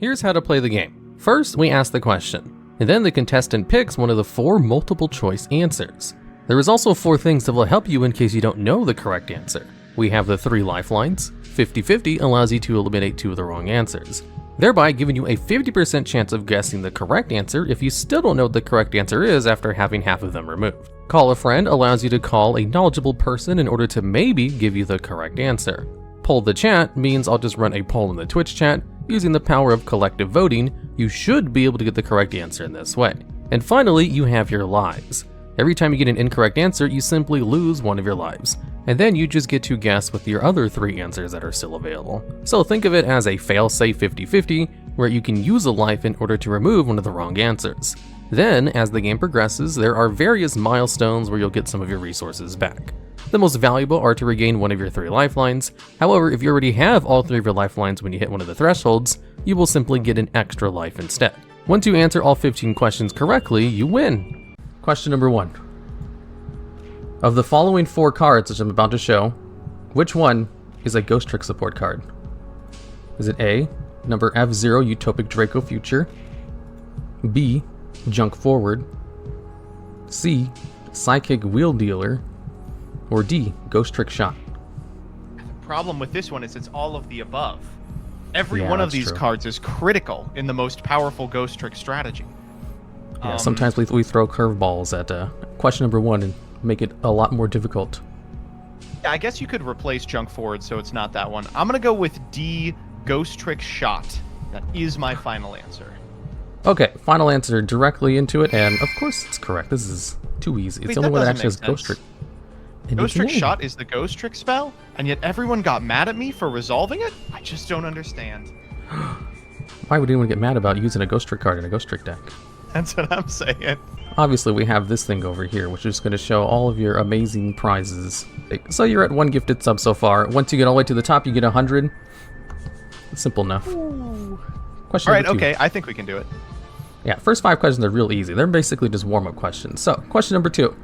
Here's how to play the game. First, we ask the question, and then the contestant picks one of the 4 multiple choice answers. There is also 4 things that will help you in case you don't know the correct answer. We have the 3 lifelines. 50-50 allows you to eliminate 2 of the wrong answers, thereby giving you a 50% chance of guessing the correct answer if you still don't know what the correct answer is after having half of them removed. Call a friend allows you to call a knowledgeable person in order to maybe give you the correct answer. Poll the chat means I'll just run a poll in the Twitch chat. Using the power of collective voting, you should be able to get the correct answer in this way. And finally, you have your lives. Every time you get an incorrect answer, you simply lose 1 of your lives. And then you just get to guess with your other 3 answers that are still available. So think of it as a fail-safe 50-50, where you can use a life in order to remove one of the wrong answers. Then, as the game progresses, there are various milestones where you'll get some of your resources back. The most valuable are to regain 1 of your 3 lifelines. However, if you already have all 3 of your lifelines when you hit one of the thresholds, you will simply get an extra life instead. Once you answer all 15 questions correctly, you win. Question number 1. Of the following 4 cards which I'm about to show, which one is a Ghost Trick support card? Is it A, number F0 Utopic Draco Future, B, Junk Forward, C, Psychic Wheel Dealer, or D, Ghost Trick Shot? The problem with this one is it's all of the above. Every Yeah, one of that's these true. cards is critical in the most powerful Ghost Trick strategy. Yeah, sometimes we throw curveballs at question number 1 and make it a lot more difficult. Yeah, I guess you could replace Junk Forward so it's not that one. I'm going to go with D, Ghost Trick Shot. That is my final answer. Okay, final answer directly into it, and of course it's correct. This is too easy. It's Wait, the only that one that doesn't actually has make Ghost sense. Trick. And Ghost you Trick can- Shot is the Ghost Trick spell, and yet everyone got mad at me for resolving it? I just don't understand. Why would anyone get mad about using a Ghost Trick card in a Ghost Trick deck? That's what I'm saying. Obviously, we have this thing over here, which is going to show all of your amazing prizes. So you're at 1 gifted sub so far. Once you get all the way to the top, you get 100. Simple enough. Question All right, number 2. okay, I think we can do it. Yeah, first 5 questions are real easy. They're basically just warm-up questions. So, question number 2.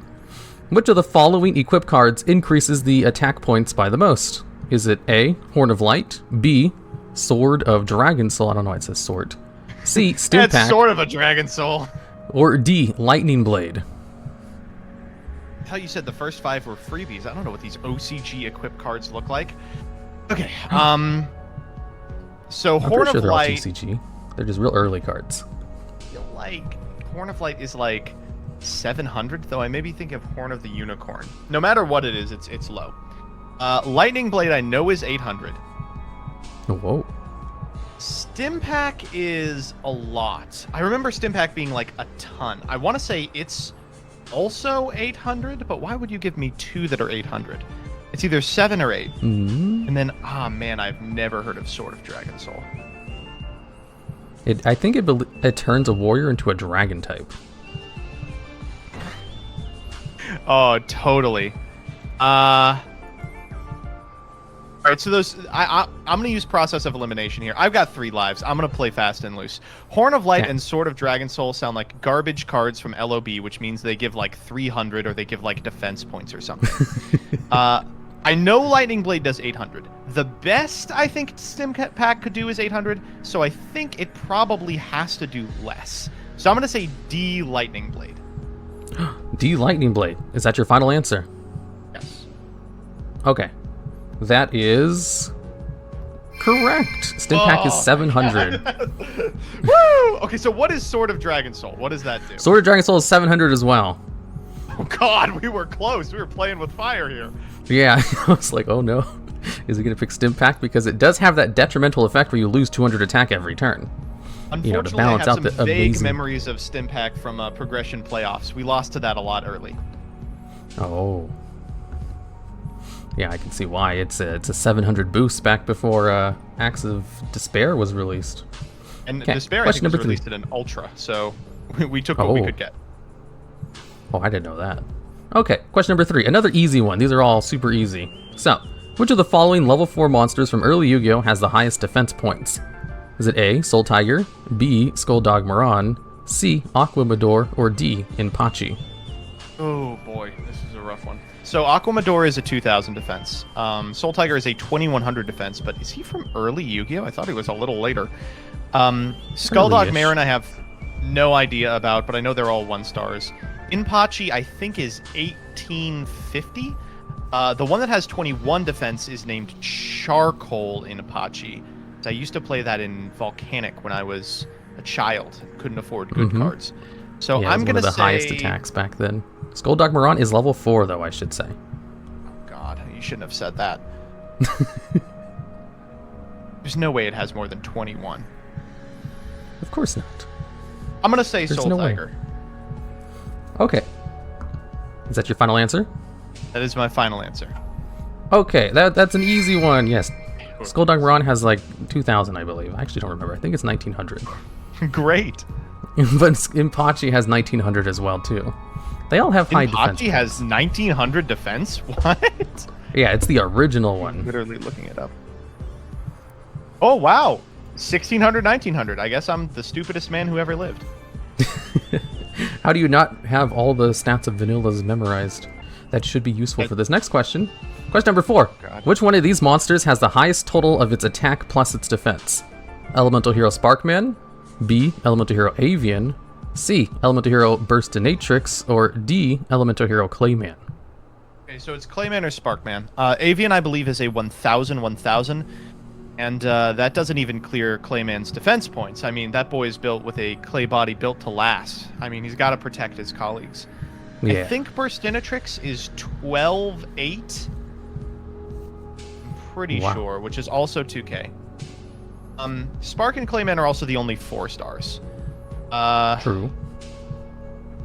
Which of the following equip cards increases the attack points by the most? Is it A, Horn of Light, B, Sword of Dragon Soul, I don't know why it says sword, C, Stim That's Pack, sort of a Dragon Soul. or D, Lightning Blade? Hell, you said the first 5 were freebies. I don't know what these OCG equip cards look like. Okay, so I'm Horn pretty sure of they're all Light, TCG. They're just real early cards. I feel like Horn of Light is like 700, though I maybe think of Horn of the Unicorn. No matter what it is, it's low. Lightning Blade I know is 800. Whoa. Stim Pack is a lot. I remember Stim Pack being like a ton. I want to say it's also 800, but why would you give me 2 that are 800? It's either 7 or 8. And then, man, I've never heard of Sword of Dragon Soul. I think it turns a warrior into a dragon type. Oh, totally. All right, so those I'm gonna use process of elimination here. I've got 3 lives. I'm gonna play fast and loose. Horn of Light and Sword of Dragon Soul sound like garbage cards from LOB, which means they give like 300 or they give like defense points or something. I know Lightning Blade does 800. The best I think Stim Pack could do is 800, so I think it probably has to do less. So I'm gonna say D, Lightning Blade. D, Lightning Blade. Is that your final answer? Yes. Okay. That is correct. Stim Pack is 700. Woo! Okay, so what is Sword of Dragon Soul? What does that do? Sword of Dragon Soul is 700 as well. Oh god, we were close. We were playing with fire here. Yeah, I was like, oh no. Is he going to pick Stim Pack? Because it does have that detrimental effect where you lose 200 attack every turn. Unfortunately, balance I out have the some vague amazing- memories of Stim Pack from Progression playoffs. We lost to that a lot early. Oh. Yeah, I can see why. It's a 700 boost back before Axe of Despair was released. And Okay, Despair, I question think, was number 3. released in an Ultra, so we took what we could get. Oh, I didn't know that. Okay, question number 3. Another easy one. These are all super easy. So, which of the following level 4 monsters from early Yu-Gi-Oh! Has the highest defense points? Is it A, Soul Tiger, B, Skulldog Moran, C, Aquamador, or D, Inpachi? Oh boy, this is a rough one. So Aquamador is a 2000 defense. Soul Tiger is a 2100 defense, but is he from early Yu-Gi-Oh? I thought he was a little later. Skulldog Marin I have no idea about, but I know they're all 1-stars. Inpachi I think is 1850. The one that has 21 defense is named Charcoal Inpachi. I used to play that in Volcanic when I was a child and couldn't afford good cards. So yeah, I'm going to say... one of the highest attacks back then. Skulldog Marin is level 4, though, I should say. Oh, God. You shouldn't have said that. There's no way it has more than 21. Of course not. I'm going to say There's Soul no Tiger. Way. Okay. Is that your final answer? That is my final answer. Okay, that's an easy one, yes. Skulldog Marin has like 2,000, I believe. I actually don't remember. I think it's 1,900. Great. But Inpachi has 1,900 as well, too. They all have high defense. Inpachi has 1,900 defense? What? Yeah, it's the original one. I'm literally looking it up. Oh, wow. 1,600, 1,900. I guess I'm the stupidest man who ever lived. How do you not have all the stats of vanillas memorized? That should be useful for this next question. Question number 4. God. Which one of these monsters has the highest total of its attack plus its defense? Elemental Hero Sparkman, B. Elemental Hero Avian, C. Elemental Hero Burstinatrix, or D. Elemental Hero Clayman? Okay, so it's Clayman or Sparkman. Avian, I believe, is a 1,000, 1,000. And that doesn't even clear Clayman's defense points. I mean, that boy is built with a clay body built to last. I mean, he's got to protect his colleagues. Yeah. I think Burstinatrix is 12-8. Pretty sure, which is also 2K. Spark and Clayman are also the only 4-stars. True.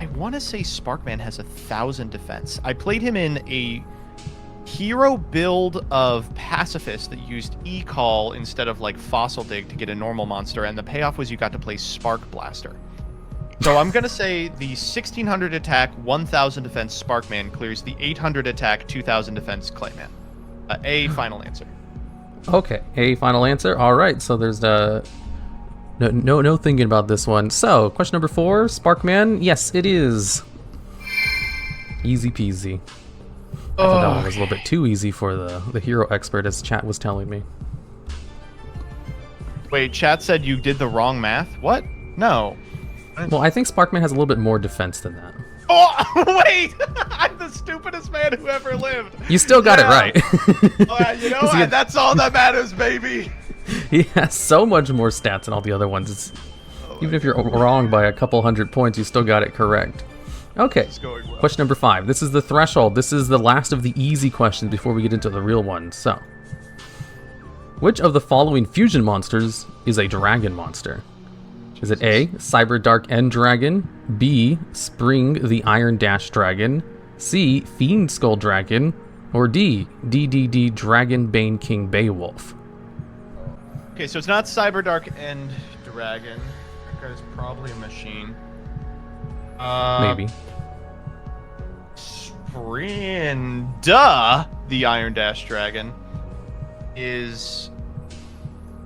I want to say Sparkman has 1,000 defense. I played him in a hero build of Pacifist that used E-Call instead of like Fossil Dig to get a normal monster, and the payoff was you got to play Spark Blaster. So I'm going to say the 1,600 attack, 1,000 defense Sparkman clears the 800 attack, 2,000 defense Clayman. A final answer. Okay, a final answer. All right, so there's no thinking about this one. So, question number 4, Sparkman. Yes, it is. Easy peasy. I thought that one was a little bit too easy for the hero expert, as chat was telling me. Wait, chat said you did the wrong math? What? No. Well, I think Sparkman has a little bit more defense than that. Oh, wait! I'm the stupidest man who ever lived. You still got it right. You know what? That's all that matters, baby. He has so much more stats than all the other ones. Even if you're wrong by a couple hundred points, you still got it correct. Okay, well. Question number 5. This is the threshold. This is the last of the easy questions before we get into the real ones. So, which of the following fusion monsters is a dragon monster? Is it A, Cyber Dark End Dragon, B, Spring the Iron Dash Dragon, C, Fiend Skull Dragon, or D, DDD Dragon Bane King Beowulf? Okay, so it's not Cyber Dark End Dragon. That guy's probably a machine. Maybe. Sprinda, the Iron Dash Dragon, is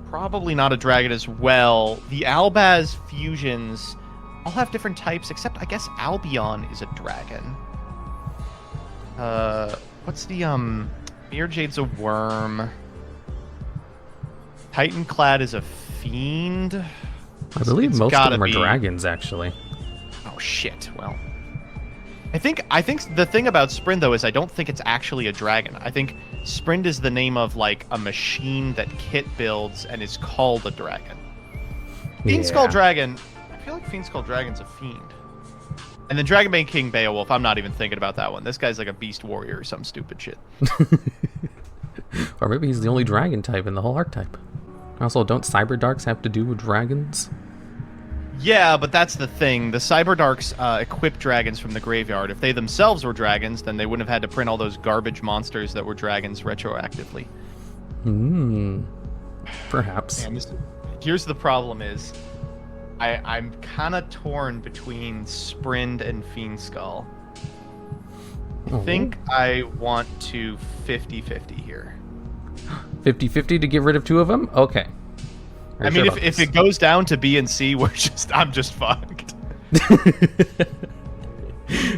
probably not a dragon as well. The Albaz fusions all have different types, except I guess Albion is a dragon. What's the Mirror Jade's a worm. Titanclad is a fiend. I believe It's most of gotta them are be. dragons, actually. Oh shit. Well, I think the thing about Sprind though is I don't think it's actually a dragon. I think Sprind is the name of like a machine that Kit builds and is called a dragon. Fiend Skull Dragon. I feel like Fiend Skull Dragon's a fiend. And then Dragonbane King Beowulf. I'm not even thinking about that one. This guy's like a beast warrior or some stupid shit. Or maybe he's the only dragon type in the whole archetype. Also, don't Cyber Darks have to do with dragons? Yeah, but that's the thing. The Cyberdarks equip dragons from the graveyard. If they themselves were dragons, then they wouldn't have had to print all those garbage monsters that were dragons retroactively. Perhaps. Man, here's the problem is, I'm kind of torn between Sprind and Fiend Skull. I think I want to 50-50 here. 50-50 to get rid of 2 of them? Okay. I mean, if it goes down to B and C, I'm just fucked.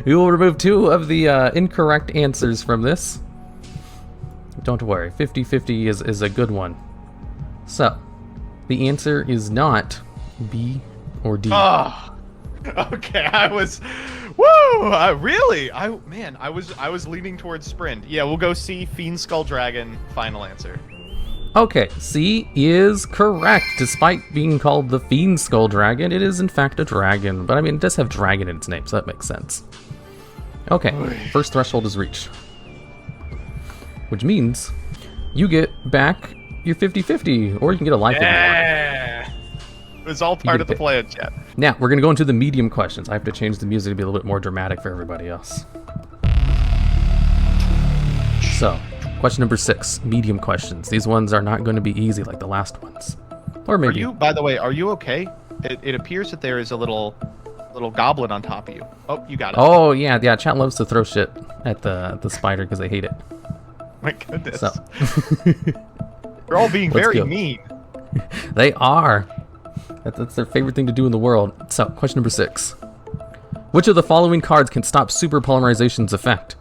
We will remove 2 of the incorrect answers from this. Don't worry, 50-50 is a good one. So, the answer is not B or D. Oh, okay. I was, woo! Really? I was leaning towards Sprint. Yeah, we'll go C. Fiend Skull Dragon. Final answer. Okay, C is correct. Despite being called the Fiend Skull Dragon, it is in fact a dragon. But I mean, it does have dragon in its name, so that makes sense. Okay, first threshold is reached. Which means you get back your 50-50, or you can get a life if you want. Yeah! It was all part of the plan, chat. Now, we're going to go into the medium questions. I have to change the music to be a little bit more dramatic for everybody else. So, question number 6, medium questions. These ones are not going to be easy like the last ones. Or maybe. By the way, are you okay? It appears that there is a little goblin on top of you. Oh, you got it. Oh, yeah, chat loves to throw shit at the spider because they hate it. My goodness. So. They're all being very mean. They are. That's their favorite thing to do in the world. So, question number 6. Which of the following cards can stop Super Polymerization's effect?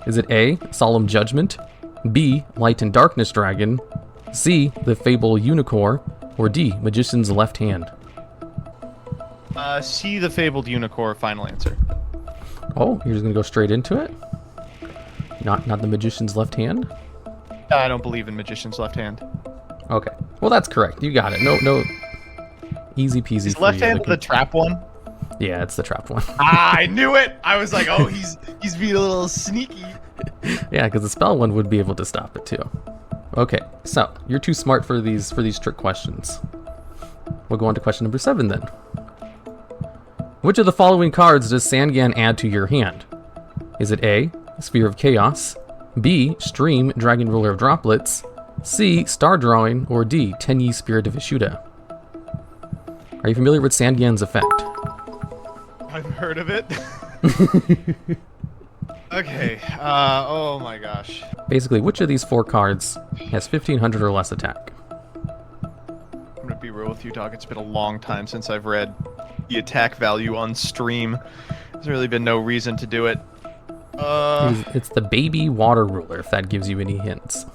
Is it A, Solemn Judgment, B, Light and Darkness Dragon, C, the Fable Unicorn, or D, Magician's Left Hand? C, the Fabled Unicorn. Final answer. Oh, you're just gonna go straight into it? Not the Magician's Left Hand? I don't believe in Magician's Left Hand. Okay. Well, that's correct. You got it. No. Easy peasy. Is Left Hand the trap one? Yeah, it's the trap one. I knew it. I was like, oh, he's being a little sneaky. Yeah, because the spell one would be able to stop it too. Okay, so you're too smart for these trick questions. We'll go on to question number 7 then. Which of the following cards does SANGAN add to your hand? Is it A, Sphere of Chaos, B, Stream, Dragon Ruler of Droplets, C, Star Drawing, or D, Tenyi, Spirit of Ishuda? Are you familiar with SANGAN's effect? I've heard of it. Okay, oh my gosh. Basically, which of these 4 cards has 1500 or less attack? I'm gonna be real with you, dog. It's been a long time since I've read the attack value on stream. There's really been no reason to do it. It's the Baby Water Ruler, if that gives you any hints.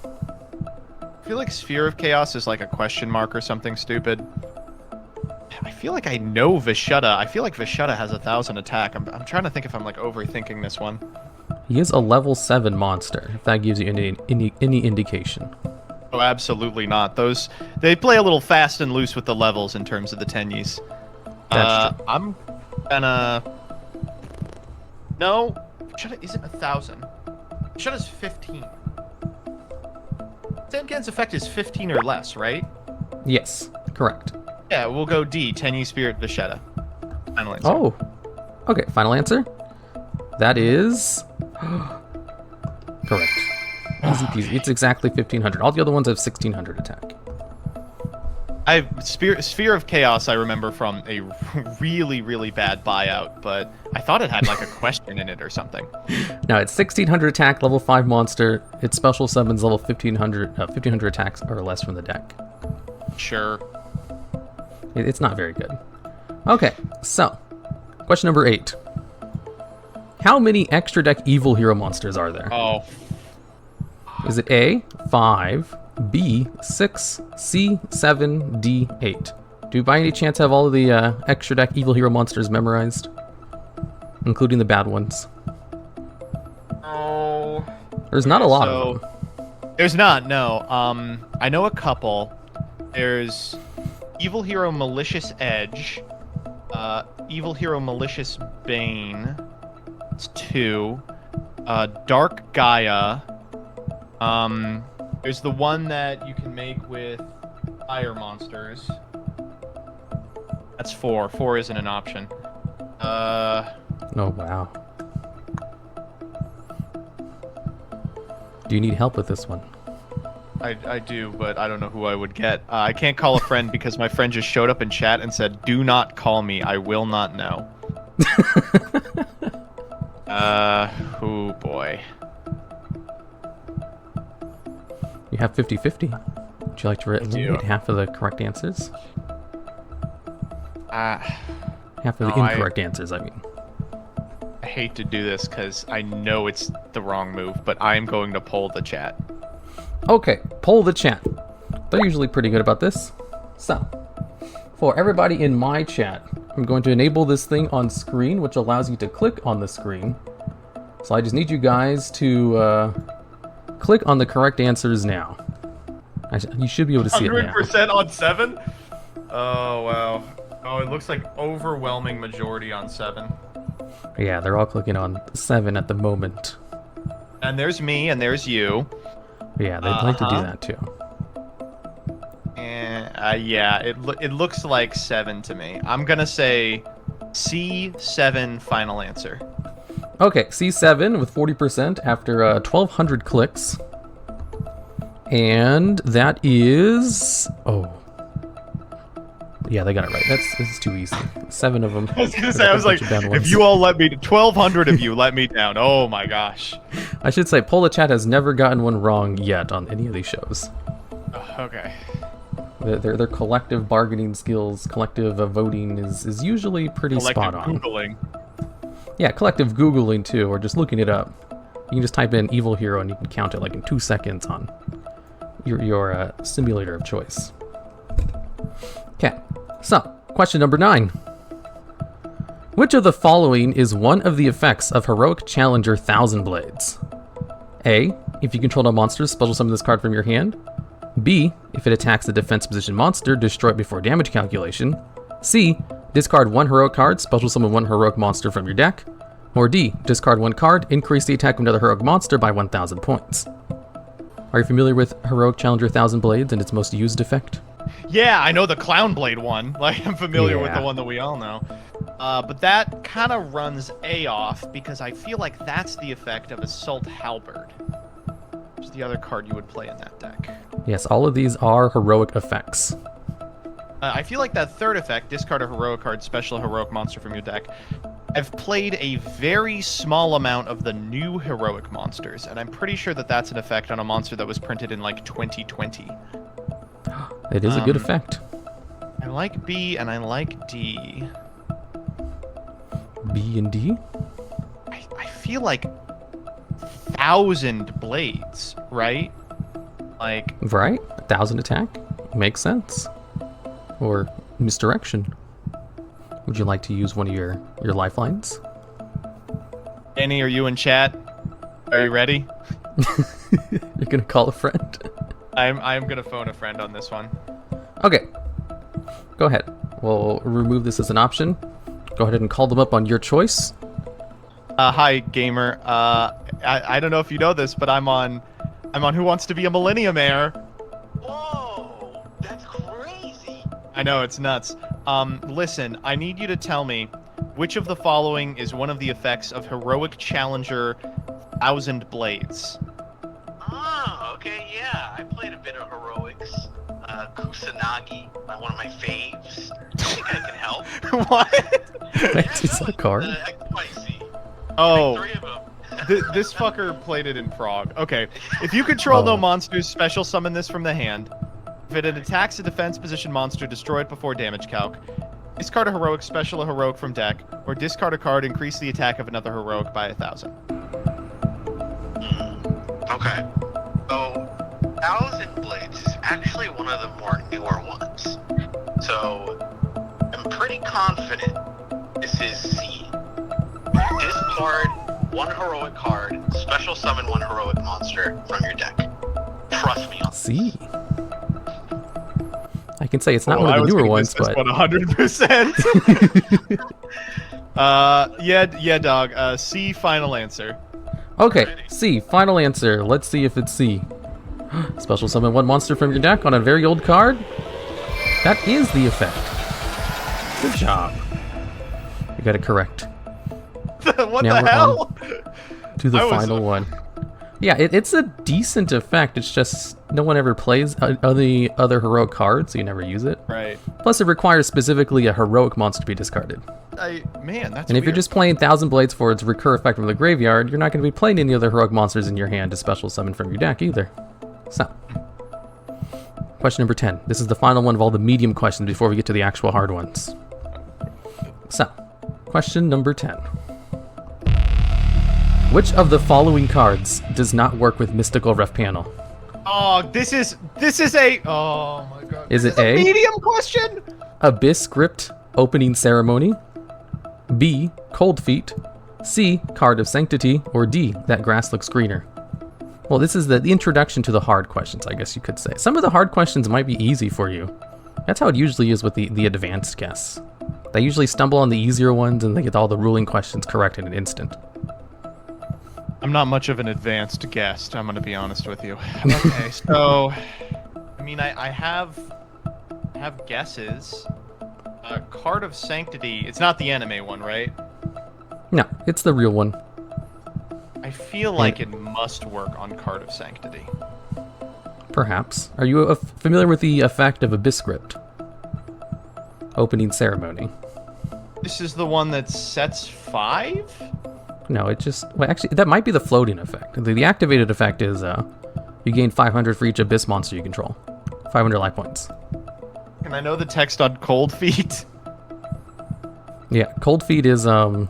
I feel like Sphere of Chaos is like a question mark or something stupid. I feel like I know Vishuddha. I feel like Vishuddha has 1000 attack. I'm trying to think if I'm like overthinking this one. He is a level 7 monster, if that gives you any indication. Oh, absolutely not. They play a little fast and loose with the levels in terms of the Tenyis. That's true. I'm gonna... No, Vishuddha isn't 1000. Vishuddha's 15. SANGAN's effect is 15 or less, right? Yes, correct. Yeah, we'll go D, Tenyi Spirit Vishuddha. Final answer. Oh, okay, final answer? That is... correct. Easy peasy. It's exactly 1500. All the other ones have 1600 attack. Sphere of Chaos I remember from a really, really bad buyout, but I thought it had like a question in it or something. No, it's 1600 attack, level 5 monster. Its special summons level 1500 attacks or less from the deck. Sure. It's not very good. Okay, so, question number 8. How many extra deck evil hero monsters are there? Oh. Is it A, 5, B, 6, C, 7, D, 8? Do you by any chance have all of the extra deck evil hero monsters memorized? Including the bad ones. Oh. There's not a lot of them. There's not, no. I know a couple. There's Evil Hero Malicious Edge, Evil Hero Malicious Bane. It's 2. Dark Gaia. There's the one that you can make with fire monsters. That's 4. 4 isn't an option. Oh, wow. Do you need help with this one? I do, but I don't know who I would get. I can't call a friend because my friend just showed up in chat and said, "Do not call me. I will not know." Oh boy. You have 50-50. Would you like to eliminate half of the correct answers? Half of the incorrect answers, I mean. I hate to do this because I know it's the wrong move, but I'm going to poll the chat. Okay, poll the chat. They're usually pretty good about this. So, for everybody in my chat, I'm going to enable this thing on screen, which allows you to click on the screen. So I just need you guys to click on the correct answers now. You should be able to see it now. 100% on 7? Oh, wow. Oh, it looks like overwhelming majority on 7. Yeah, they're all clicking on 7 at the moment. And there's me, and there's you. Yeah, they'd like to do that too. And yeah, it looks like 7 to me. I'm gonna say C7 final answer. Okay, C7 with 40% after 1,200 clicks. And that is... Oh. Yeah, they got it right. This is too easy. 7 of them. I was gonna say, I was like, if you all let me... 1,200 of you let me down. Oh my gosh. I should say, Pola Chat has never gotten one wrong yet on any of these shows. Okay. Their collective bargaining skills, collective voting is usually pretty spot on. Googling. Yeah, collective Googling too, or just looking it up. You can just type in Evil Hero and you can count it like in 2 seconds on your simulator of choice. Okay, so question number 9. Which of the following is one of the effects of Heroic Challenger Thousand Blades? A. If you control a monster, special summon this card from your hand. B. If it attacks the defense position monster, destroy it before damage calculation. C. Discard 1 heroic card, special summon 1 heroic monster from your deck. Or D. Discard 1 card, increase the attack of another heroic monster by 1,000 points. Are you familiar with Heroic Challenger Thousand Blades and its most used effect? Yeah, I know the Clown Blade one. Like, I'm familiar with the one that we all know. But that kind of runs A off because I feel like that's the effect of Assault Halberd, which is the other card you would play in that deck. Yes, all of these are heroic effects. I feel like that third effect, discard a heroic card, special heroic monster from your deck. I've played a very small amount of the new heroic monsters, and I'm pretty sure that that's an effect on a monster that was printed in like 2020. It is a good effect. I like B and I like D. B and D? I feel like 1,000 blades, right? Like... Right? 1,000 attack? Makes sense. Or misdirection. Would you like to use one of your lifelines? Danny, are you in chat? Are you ready? You're gonna call a friend? I'm gonna phone a friend on this one. Okay. Go ahead. We'll remove this as an option. Go ahead and call them up on your choice. Hi, gamer. I don't know if you know this, but I'm on Who Wants to Be a Milleniumaire. Whoa, that's crazy. I know, it's nuts. Listen, I need you to tell me which of the following is one of the effects of Heroic Challenger Thousand Blades. Oh, okay, yeah. I played a bit of Heroics. Kusanagi, one of my faves. I think I can help. What? Is that a card? Oh. Like 3 of them. This fucker played it in Prague. Okay, if you control no monsters, special summon this from the hand. If it attacks a defense position monster, destroy it before damage calc. Discard a heroic, special a heroic from deck, or discard a card, increase the attack of another heroic by 1,000. Okay. So, Thousand Blades is actually one of the more newer ones. So, I'm pretty confident this is C. Discard 1 heroic card, special summon 1 heroic monster from your deck. Trust me on this. C. I can say it's not one of the newer ones, but 100%. Yeah, dog. C, final answer. Okay, C, final answer. Let's see if it's C. Special summon 1 monster from your deck on a very old card. That is the effect. Good job. You got it correct. What Now the we're hell? To the final one. Yeah, it's a decent effect. It's just no one ever plays the other heroic cards, so you never use it. Right. Plus, it requires specifically a heroic monster to be discarded. Man, that's And if weird. you're just playing Thousand Blades for its recur effect from the graveyard, you're not going to be playing any other heroic monsters in your hand to special summon from your deck either. So, question number 10. This is the final one of all the medium questions before we get to the actual hard ones. So, question number 10. Which of the following cards does not work with Mystical Ref Panel? Oh, this is a. Oh my god. Is it this A? A medium question? Abyss Script Opening Ceremony, B. Cold Feet, C. Card of Sanctity, or D. That Grass Looks Greener? Well, this is the introduction to the hard questions, I guess you could say. Some of the hard questions might be easy for you. That's how it usually is with the advanced guests. They usually stumble on the easier ones and they get all the ruling questions correct in an instant. I'm not much of an advanced guest, I'm gonna be honest with you. Okay, so I mean I have guesses. Card of Sanctity, it's not the anime one, right? No, it's the real one. I feel like it must work on Card of Sanctity. Perhaps. Are you familiar with the effect of Abyss Script Opening Ceremony? This is the one that sets 5? No, it just... Well, actually, that might be the floating effect. The activated effect is you gain 500 for each Abyss monster you control. 500 life points. And I know the text on Cold Feet. Yeah, Cold Feet is... when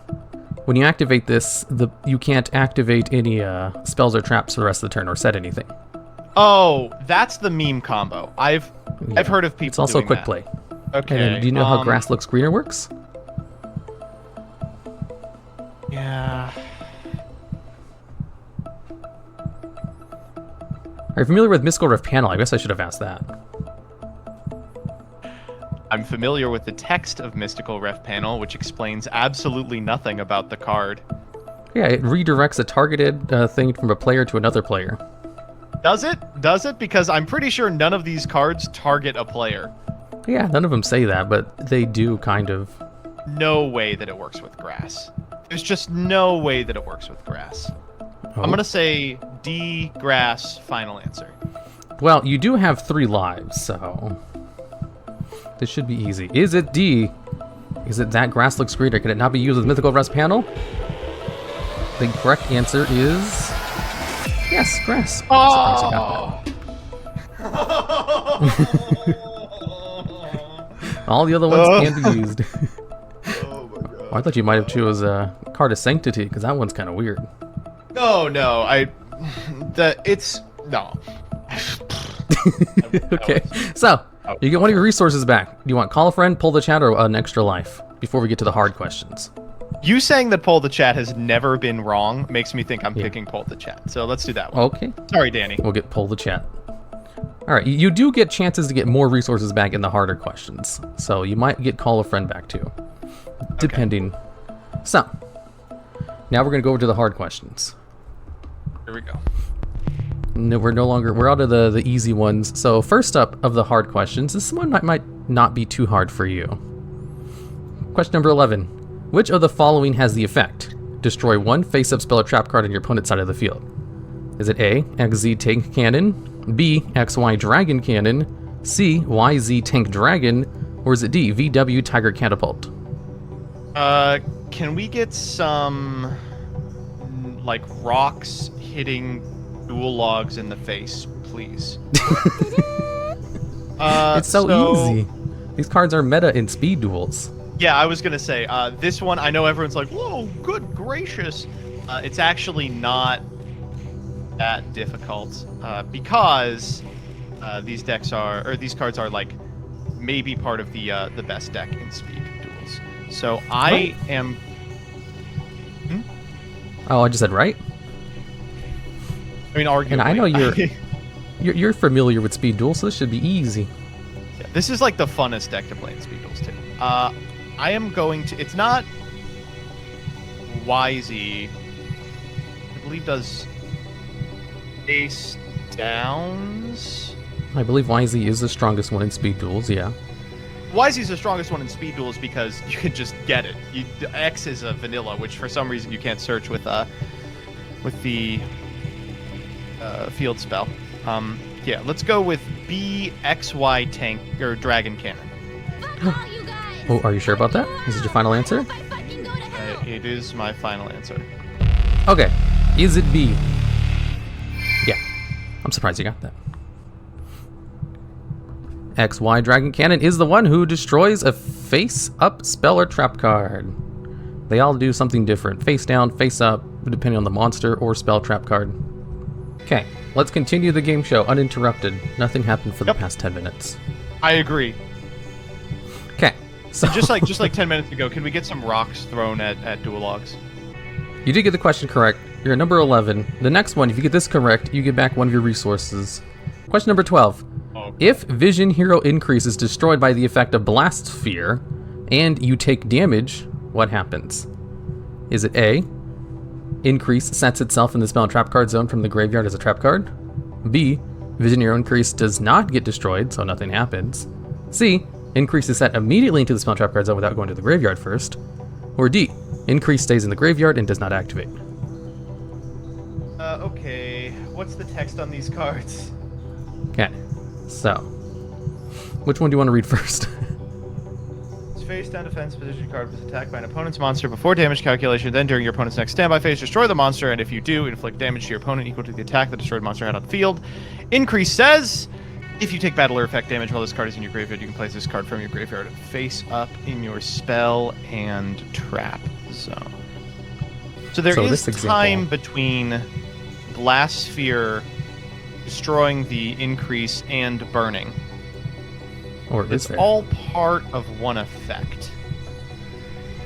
you activate this, you can't activate any spells or traps for the rest of the turn or set anything. Oh, that's the meme combo. I've heard of people It's also doing quick that. play. Okay. And do you know how Grass Looks Greener works? Yeah. Are you familiar with Mystical Ref Panel? I guess I should have asked that. I'm familiar with the text of Mystical Ref Panel, which explains absolutely nothing about the card. Yeah, it redirects a targeted thing from a player to another player. Does it? Does it? Because I'm pretty sure none of these cards target a player. Yeah, none of them say that, but they do kind of. No way that it works with grass. There's just no way that it works with grass. Oh. I'm gonna say D, grass, final answer. Well, you do have 3 lives, so this should be easy. Is it D? Is it That Grass Looks Greener? Can it not be used with Mythical Rest Panel? The correct answer is yes, grass. Oh! All the other ones can be used. Oh my god. I thought you might have chose a Card of Sanctity, because that one's kind of weird. No, it's no. Okay, so you get one of your resources back. Do you want Call a Friend, Pull the Chat, or an extra life before we get to the hard questions? You saying that Pull the Chat has never been wrong makes me think I'm picking Pull the Chat. So let's do that one. Okay. Sorry, Danny. We'll get Pull the Chat. All right, you do get chances to get more resources back in the harder questions. So you might get Call a Friend back too, depending. So, now we're going to go over to the hard questions. Here we go. No, we're out of the easy ones. So first up of the hard questions, this one might not be too hard for you. Question number 11. Which of the following has the effect? Destroy 1 face-up spell or trap card on your opponent's side of the field. Is it A, XZ Tank Cannon, B, XY Dragon Cannon, C, YZ Tank Dragon, or is it D, VW Tiger Catapult? Can we get some like rocks hitting DEFENSEP in the face, please? It's so easy. These cards are meta in speed duels. Yeah, I was gonna say, this one, I know everyone's like, whoa, good gracious. It's actually not that difficult, because these cards are like maybe part of the best deck in speed duels. So I am. Oh, I just said right. I mean, arguably. And I know you're familiar with speed duels, so this should be easy. Yeah, this is like the funnest deck to play in speed duels too. I am going to. It's not YZ. I believe does ace downs. I believe YZ is the strongest one in speed duels. Yeah. YZ is the strongest one in speed duels because you can just get it. X is a vanilla, which for some reason you can't search with the field spell. Yeah, let's go with BXY tank or dragon cannon. Oh, are you sure about that? Is it your final answer? It is my final answer. Okay. Is it B? Yeah. I'm surprised you got that. XY Dragon Cannon is the one who destroys a face-up spell or trap card. They all do something different. Face down, face up, depending on the monster or spell trap card. Okay, let's continue the game show uninterrupted. Nothing happened for the past 10 minutes. I agree. Okay, so just like 10 minutes ago, can we get some rocks thrown at DEFENSEP? you did get the question correct. You're at number 11. The next one, if you get this correct, you get back one of your resources. Question number 12. Oh. If Vision Hero Increase is destroyed by the effect of Blast Sphere, and you take damage, what happens? Is it A, Increase sets itself in the spell trap card zone from the graveyard as a trap card? B, Vision Hero Increase does not get destroyed, so nothing happens. C, Increase is set immediately into the spell trap card zone without going to the graveyard first. Or D, Increase stays in the graveyard and does not activate. Okay. What's the text on these cards? Okay, so which one do you want to read first? It's face down defense position card was attacked by an opponent's monster before damage calculation, then during your opponent's next standby phase, destroy the monster, and if you do, inflict damage to your opponent equal to the attack the destroyed monster had on the field. Increase says, if you take battle or effect damage while this card is in your graveyard, you can place this card from your graveyard face up in your spell and trap zone. So there is time between Blast Sphere destroying the increase and burning. Or it's all part of one effect.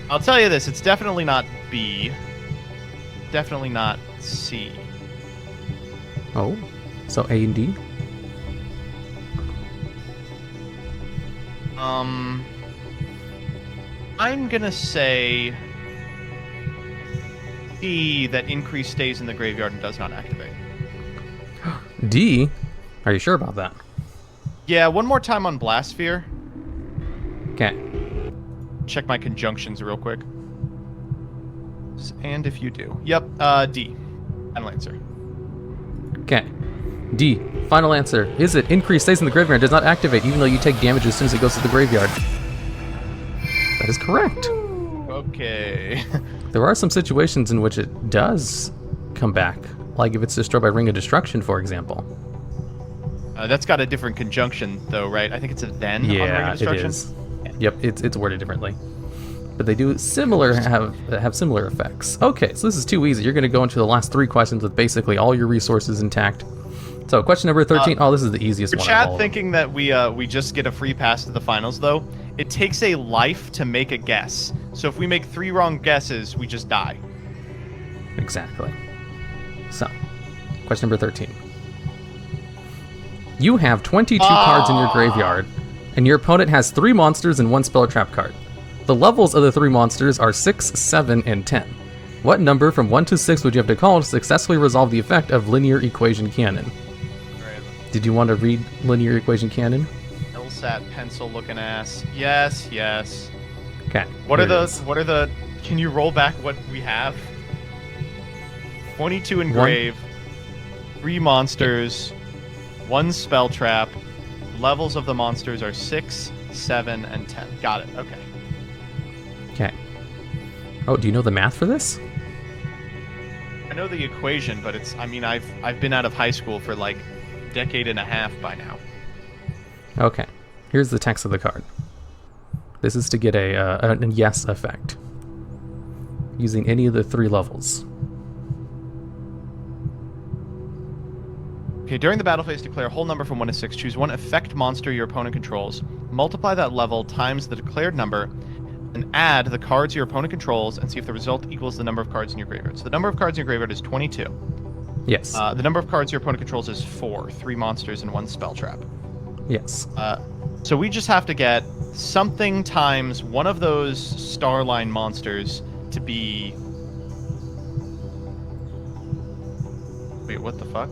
I'll tell you this, it's definitely not B. Definitely not C. Oh, so A and D? I'm gonna say D, that increase stays in the graveyard and does not activate. D? Are you sure about that? Yeah, one more time on Blast Sphere. Okay. Check my conjunctions real quick. And if you do. Yep, D. Final answer. Okay. D. Final answer. Is it increase stays in the graveyard and does not activate even though you take damage as soon as it goes to the graveyard? That is correct. Okay. There are some situations in which it does come back, like if it's destroyed by Ring of Destruction, for example. That's got a different conjunction, though, right? I think it's a then on Ring of Destruction. It is. Yep, it's worded differently. But they do have similar effects. Okay, so this is too easy. You're going to go into the last 3 questions with basically all your resources intact. So question number 13. Oh, this is the easiest one. For chat thinking that we just get a free pass to the finals, though, it takes a life to make a guess. So if we make 3 wrong guesses, we just die. Exactly. So, question number 13. You have 22 cards in your graveyard, and your opponent has 3 monsters and 1 spell trap card. The levels of the 3 monsters are 6, 7, and 10. What number from 1 to 6 would you have to call to successfully resolve the effect of Linear Equation Cannon? Right. Did you want to read Linear Equation Cannon? LSAT pencil looking ass. Yes, yes. Okay. What are the can you roll back what we have? 22 engrave, 3 monsters, 1 spell trap. Levels of the monsters are 6, 7, and 10. Got it. Okay. Okay. Oh, do you know the math for this? I know the equation, but it's. I mean, I've been out of high school for like a decade and a half by now. Okay. Here's the text of the card. This is to get a yes effect using any of the 3 levels. Okay, during the battle phase, declare a whole number from 1 to 6. Choose 1 effect monster your opponent controls. Multiply that level times the declared number, and add the cards your opponent controls, and see if the result equals the number of cards in your graveyard. So the number of cards in your graveyard is 22. Yes. The number of cards your opponent controls is 4. 3 monsters and 1 spell trap. Yes. So we just have to get something times one of those Starline monsters to be... Wait, what the fuck?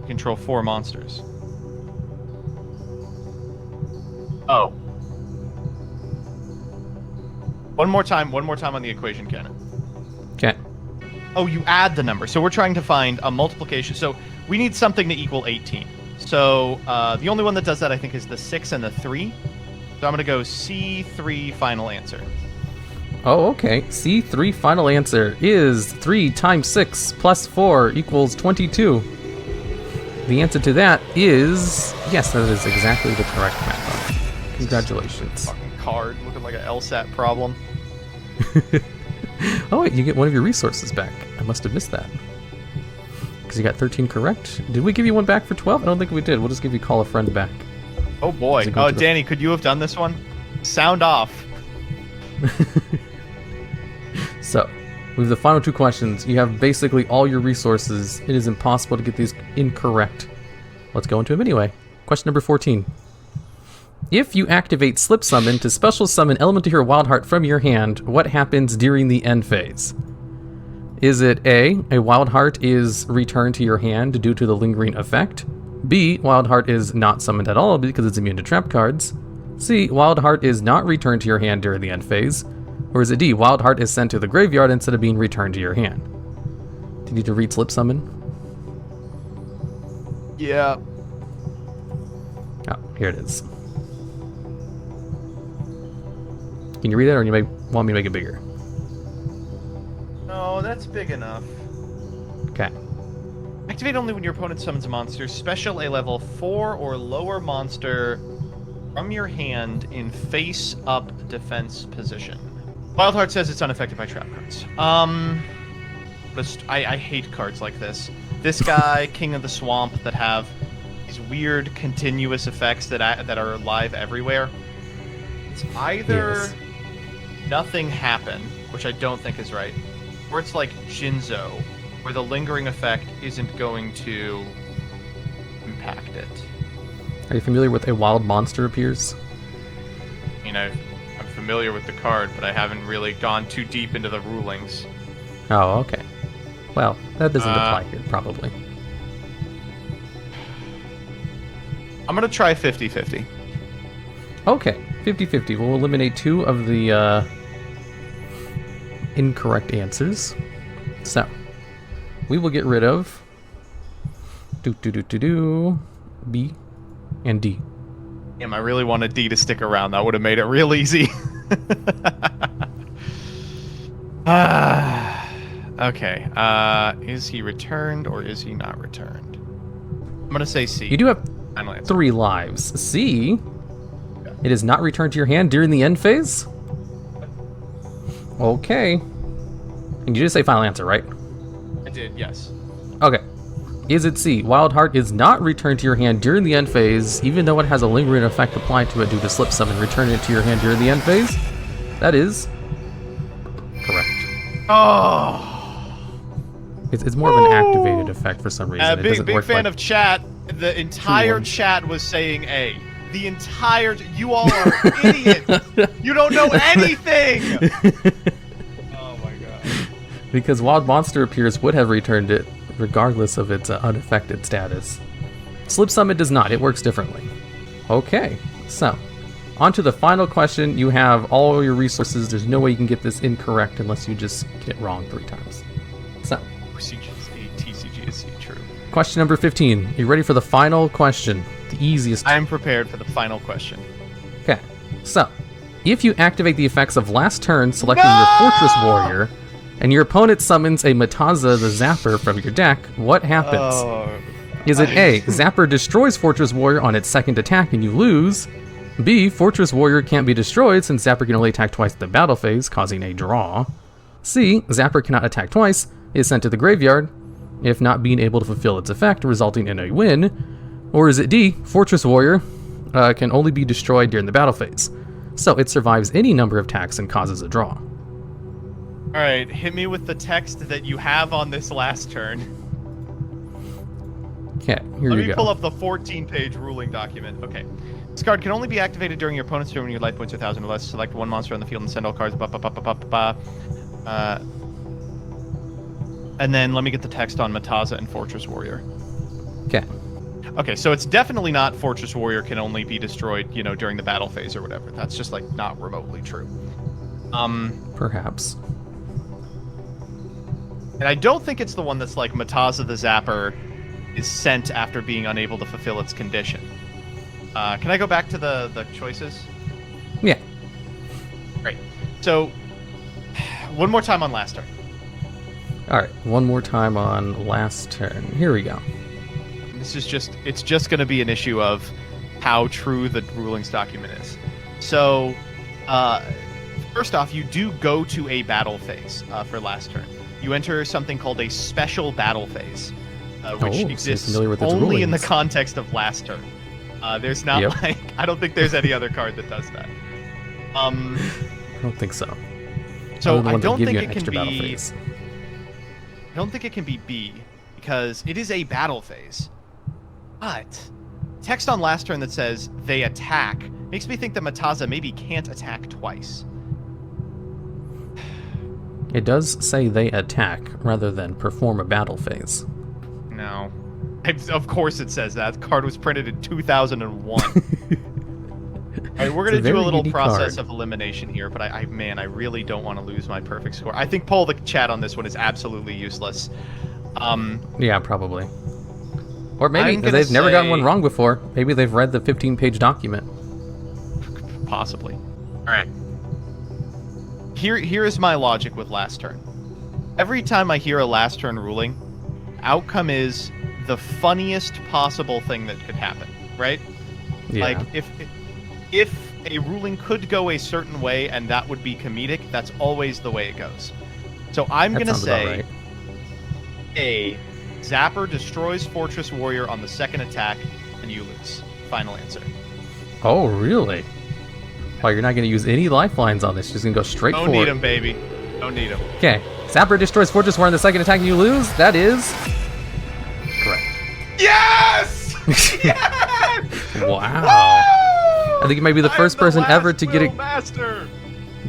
Control 4 monsters. Oh. One more time on the equation, Cannon. Okay. Oh, you add the number. So we're trying to find a multiplication. So we need something to equal 18. So the only one that does that, I think, is the 6 and the 3. So I'm going to go C3 final answer. Oh, okay. C3 final answer is 3 times 6 plus 4 equals 22. The answer to that is... Yes, that is exactly the correct math. Congratulations. Fucking card looking like an LSAT problem. Oh wait, you get one of your resources back. I must have missed that. Because you got 13 correct. Did we give you one back for 12? I don't think we did. We'll just give you call a friend back. Oh boy. Oh, Danny, could you have done this one? Sound off. So, with the final two questions, you have basically all your resources. It is impossible to get these incorrect. Let's go into them anyway. Question number 14. If you activate Slip Summon to special summon Elemental Wild Heart from your hand, what happens during the end phase? Is it A, Wild Heart is returned to your hand due to the lingering effect? B, Wild Heart is not summoned at all because it's immune to trap cards? C, Wild Heart is not returned to your hand during the end phase? Or is it D, Wild Heart is sent to the graveyard instead of being returned to your hand? Do you need to read Slip Summon? Yeah. Oh, here it is. Can you read it, or you want me to make it bigger? No, that's big enough. Okay. Activate only when your opponent summons a monster. Special A level 4 or lower monster from your hand in face-up defense position. Wildheart says it's unaffected by trap cards. I hate cards like this. This guy, King of the Swamp, that have these weird continuous effects that are live everywhere. It's either nothing happen, which I don't think is right, or it's like Jinzo, where the lingering effect isn't going to impact it. Are you familiar with a wild monster appears? You know, I'm familiar with the card, but I haven't really gone too deep into the rulings. Oh, okay. Well, that doesn't apply here, probably. I'm going to try 50-50. Okay, 50-50. We'll eliminate two of the incorrect answers. So, we will get rid of B and D. Damn, I really wanted D to stick around. That would have made it real easy. Okay. Is he returned or is he not returned? I'm going to say C. You do have 3 lives. C. It is not returned to your hand during the end phase? Okay. And you just say final answer, right? I did, yes. Okay. Is it C? Wild Heart is not returned to your hand during the end phase, even though it has a lingering effect applied to it due to Slip Summon. Return it to your hand during the end phase? That is correct. Oh! It's more of an activated effect for some reason. Big fan of chat. The entire chat was saying A. The entire... You all are idiots! You don't know anything! Oh my god. Because Wild Monster Appears would have returned it, regardless of its unaffected status. Slip Summon does not. It works differently. Okay, so... on to the final question. You have all your resources. There's no way you can get this incorrect unless you just get it wrong 3 times. So... TCG is true. Question number 15. Are you ready for the final question? The easiest. I'm prepared for the final question. Okay. So, if you activate the effects of last turn selecting your Fortress Warrior, and your opponent summons a WATAZA the Zapper from your deck, what happens? Is it A, Zapper destroys Fortress Warrior on its second attack and you lose? B, Fortress Warrior can't be destroyed since Zapper can only attack twice in the battle phase, causing a draw. C, Zapper cannot attack twice, is sent to the graveyard, if not being able to fulfill its effect, resulting in a win. Or is it D, Fortress Warrior can only be destroyed during the battle phase, so it survives any number of attacks and causes a draw. Alright, hit me with the text that you have on this last turn. Okay, here you go. Let me pull up the 14-page ruling document. Okay. This card can only be activated during your opponent's turn when your life points are 1,000 or less. Select one monster on the field and send all cards. And then let me get the text on WATAZA and Fortress Warrior. Okay. Okay, so it's definitely not Fortress Warrior can only be destroyed, you know, during the battle phase or whatever. That's just, like, not remotely true. Perhaps. And I don't think it's the one that's like WATAZA the Zapper is sent after being unable to fulfill its condition. Can I go back to the choices? Yeah. Great. So, one more time on last turn. Alright, one more time on last turn. Here we go. This is just, it's just going to be an issue of how true the rulings document is. So, First off, you do go to a battle phase for last turn. You enter something called a special battle phase, which exists only in the context of last turn. There's not like, I don't think there's any other card that does that. I don't think so. So I don't think it can be. I don't think it can be B because it is a battle phase. But text on last turn that says they attack makes me think that WATAZA maybe can't attack twice. It does say they attack rather than perform a battle phase. No. Of course it says that. The card was printed in 2001. Alright, we're going to do a little process of elimination here, but I really don't want to lose my perfect score. I think poll the chat on this one is absolutely useless. Yeah, probably. Or maybe they've never gotten one wrong before. Maybe they've read the 15-page document. Possibly. Alright. Here is my logic with last turn. Every time I hear a last turn ruling, outcome is the funniest possible thing that could happen, right? Yeah. Like if a ruling could go a certain way and that would be comedic, that's always the way it goes. So I'm going to say A, Zapper destroys Fortress Warrior on the second attack and you lose. Final answer. Oh, really? Oh, you're not going to use any lifelines on this. You're just going to go straight forward. Don't need them, baby. Don't need them. Okay. Zapper destroys Fortress Warrior on the second attack and you lose. That is correct. Yes! Yes! Wow. Woo! I think you might be the first person ever to get it master.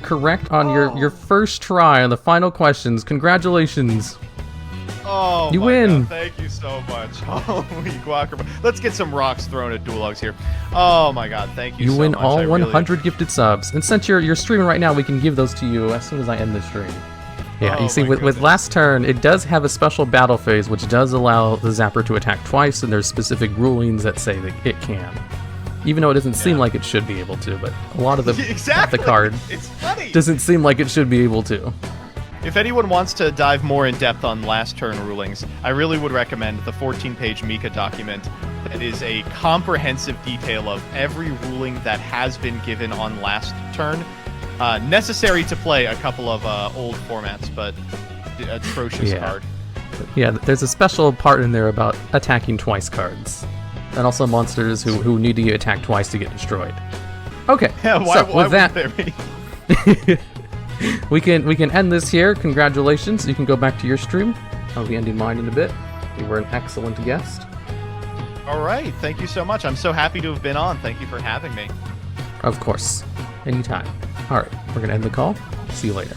correct on your first try on the final questions. Congratulations. Oh, you win. God, thank you so much. Holy guacamole. Let's get some rocks thrown at DEFENSEP here. Oh my God, thank you so much. You win all 100 gifted subs. And since you're streaming right now, we can give those to you as soon as I end the stream. Yeah, you see, with last turn, it does have a special battle phase, which does allow the Zapper to attack twice, and there's specific rulings that say that it can. Even though it doesn't seem like it should be able to, but a lot of the, the card doesn't seem like it should be able to. If anyone wants to dive more in depth on last turn rulings, I really would recommend the 14-page Mika document that is a comprehensive detail of every ruling that has been given on last turn. Necessary to play a couple of old formats, but atrocious card. Yeah, there's a special part in there about attacking twice cards. And also monsters who need to get attacked twice to get destroyed. Okay, yeah, why with that, there be? we can end this here. Congratulations. You can go back to your stream. I'll be ending mine in a bit. You were an excellent guest. All right, thank you so much. I'm so happy to have been on. Thank you for having me. Of course, anytime. All right, we're gonna end the call. See you later.